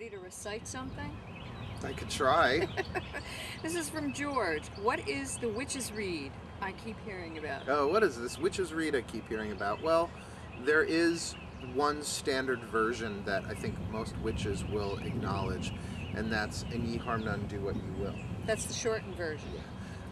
ready to recite something? I could try. This is from George. What is the witch's reed I keep hearing about? Oh, what is this witch's reed I keep hearing about? Well, there is one standard version that I think most witches will acknowledge, and that's "and ye harm none, do what you will." That's the shortened version.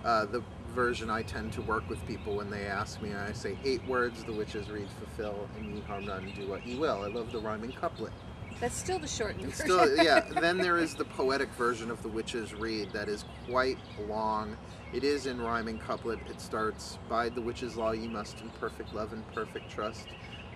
The version I tend to work with people when they ask me, I say 8 words the witch's reed fulfill, and ye harm none, do what ye will. I love the rhyming couplet. That's still the shortened It's version. still, yeah. Then there is the poetic version of the witch's reed that is quite long. It is in rhyming couplet. It starts, "Bide the witch's law ye must, in perfect love and perfect trust.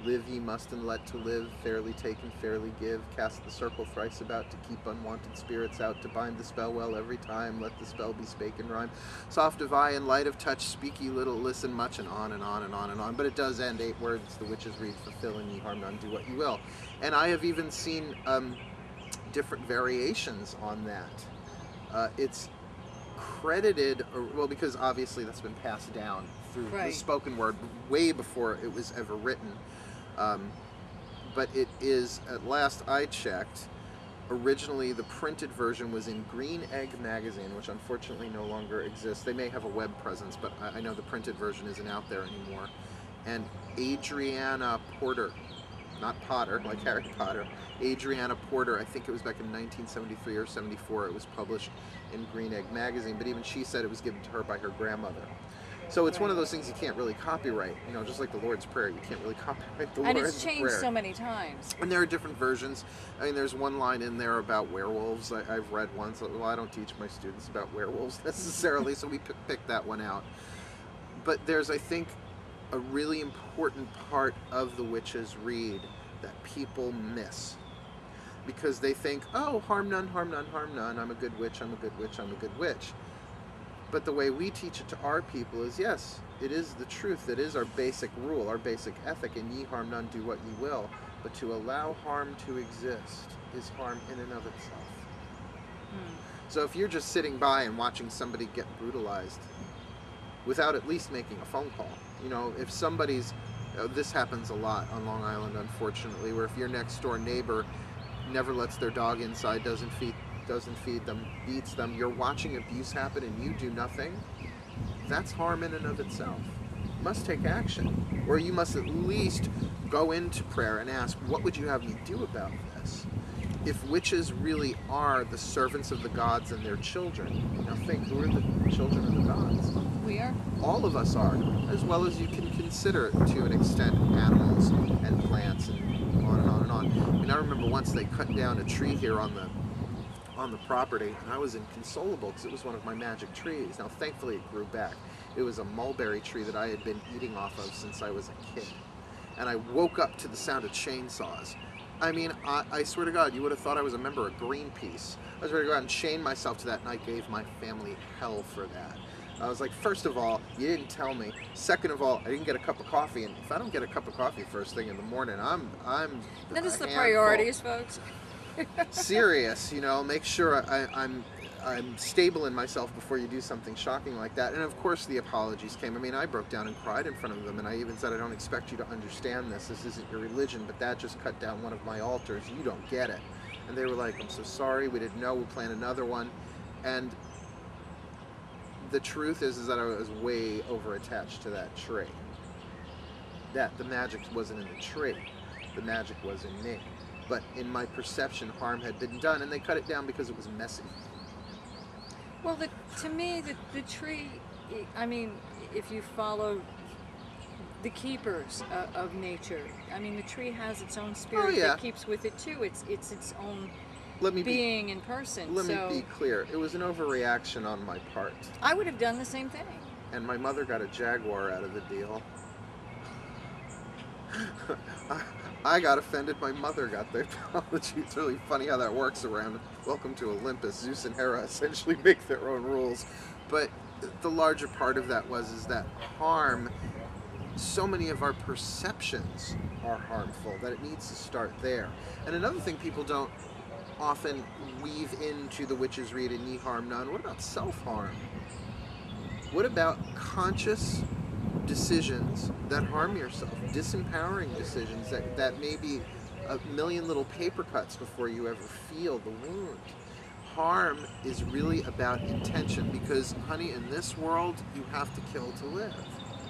Live ye must and let to live, fairly take and fairly give. Cast the circle thrice about to keep unwanted spirits out. To bind the spell well every time, let the spell be spake in rhyme. Soft of eye and light of touch, speak ye little, listen much," and on and on and on and on. But it does end 8 words, the witch's reed fulfill, and ye harm none, do what you will. And I have even seen different variations on that. It's credited, well, because obviously that's been passed down through the spoken word way before it was ever written. But it is, at last I checked, originally the printed version was in Green Egg magazine, which unfortunately no longer exists. They may have a web presence, but I know the printed version isn't out there anymore. And Adriana Porter, not Potter, like Harry Potter, Adriana Porter, I think it was back in 1973 or 74, it was published in Green Egg magazine, but even she said it was given to her by her grandmother. So it's one of those things you can't really copyright, you know, just like the Lord's Prayer, you can't really copyright the Lord's Prayer. And it's changed so many times. And there are different versions. I mean, there's one line in there about werewolves I've read once. Well, I don't teach my students about werewolves necessarily, so we picked that one out. But there's, I think, a really important part of the witch's reed that people miss. Because they think, oh, harm none, harm none, harm none, I'm a good witch, I'm a good witch, I'm a good witch. But the way we teach it to our people is, yes, it is the truth, it is our basic rule, our basic ethic, and ye harm none, do what ye will. But to allow harm to exist is harm in and of itself. So if you're just sitting by and watching somebody get brutalized without at least making a phone call, you know, if somebody's, this happens a lot on Long Island, unfortunately, where if your next door neighbor never lets their dog inside, doesn't feed them, beats them, you're watching abuse happen and you do nothing, that's harm in and of itself. You must take action, or you must at least go into prayer and ask, what would you have me do about this? If witches really are the servants of the gods and their children, now think, who are the children of the gods? We are. All of us are, as well as you can consider, to an extent, animals and plants and on and on and on. I mean, I remember once they cut down a tree here on the property, and I was inconsolable because it was one of my magic trees. Now, thankfully, it grew back. It was a mulberry tree that I had been eating off of since I was a kid. And I woke up to the sound of chainsaws. I mean, I swear to God, you would have thought I was a member of Greenpeace. I was ready to go out and chain myself to that, and I gave my family hell for that. I was like, first of all, you didn't tell me. Second of all, I didn't get a cup of coffee, and if I don't get a cup of coffee first thing in the morning, I'm That is the handful. priorities, folks. Serious, you know, make sure I'm stable in myself before you do something shocking like that. And of course the apologies came. I mean, I broke down and cried in front of them, and I even said, I don't expect you to understand this. This isn't your religion, but that just cut down one of my altars. You don't get it. And they were like, I'm so sorry, we didn't know, we'll plan another one. And the truth is that I was way over attached to that tree. That the magic wasn't in the tree. The magic was in me. But in my perception, harm had been done, and they cut it down because it was messy. Well, to me, the tree, I mean, if you follow the keepers of nature, I mean, the tree has its own spirit that keeps with it, too. It's its own being in person. Let me be clear. It was an overreaction on my part. I would have done the same thing. And my mother got a Jaguar out of the deal. I got offended, my mother got the apology. It's really funny how that works around Welcome to Olympus. Zeus and Hera essentially make their own rules. But the larger part of that is that harm, so many of our perceptions are harmful that it needs to start there. And another thing people don't often weave into the witch's reed and ye harm none, what about self-harm? What about conscious decisions that harm yourself, disempowering decisions that maybe a million little paper cuts before you ever feel the wound. Harm is really about intention because, honey, in this world, you have to kill to live.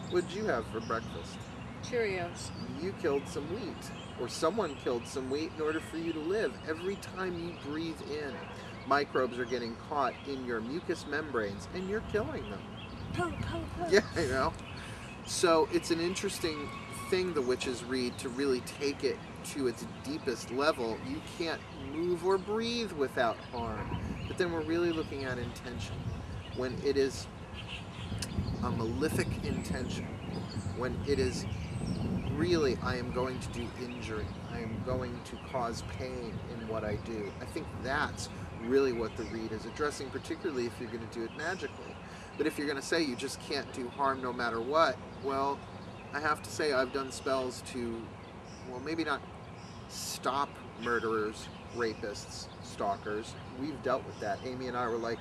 What did you have for breakfast? Cheerios. You killed some wheat, or someone killed some wheat in order for you to live. Every time you breathe in, microbes are getting caught in your mucous membranes, and you're killing them. Po, po, po. Yeah, I know. So it's an interesting thing the witches read to really take it to its deepest level. You can't move or breathe without harm. But then we're really looking at intention. When it is a malefic intention, when it is really, I am going to do injury, I am going to cause pain in what I do. I think that's really what the read is addressing, particularly if you're going to do it magically. But if you're going to say you just can't do harm no matter what, well, I have to say I've done spells to, well, maybe not stop murderers, rapists, stalkers. We've dealt with that. Amy and I were like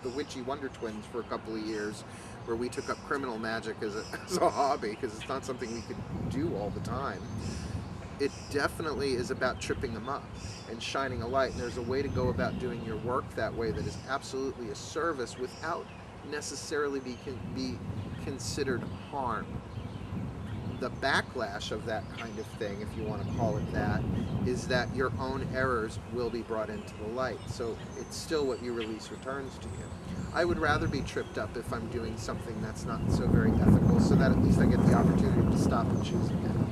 the witchy Wonder Twins for a couple of years, where we took up criminal magic as a hobby because it's not something we could do all the time. It definitely is about tripping them up and shining a light, and there's a way to go about doing your work that way that is absolutely a service without necessarily be considered harm. The backlash of that kind of thing, if you want to call it that, is that your own errors will be brought into the light. So it's still what you release returns to you. I would rather be tripped up if I'm doing something that's not so very ethical, so that at least I get the opportunity to stop and choose again.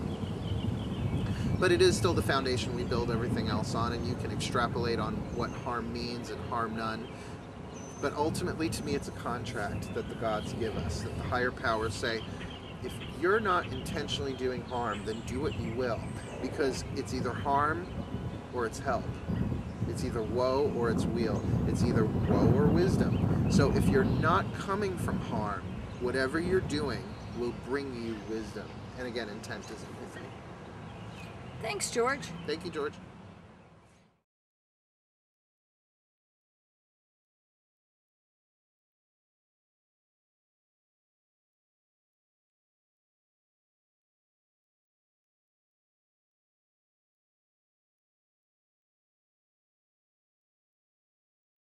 But it is still the foundation we build everything else on, and you can extrapolate on what harm means and harm none. But ultimately, to me, it's a contract that the gods give us, that the higher powers say, if you're not intentionally doing harm, then do what you will, because it's either harm or it's help. It's either woe or it's weal. It's either woe or wisdom. So if you're not coming from harm, whatever you're doing will bring you wisdom. And again, intent is everything. Thanks, George. Thank you, George.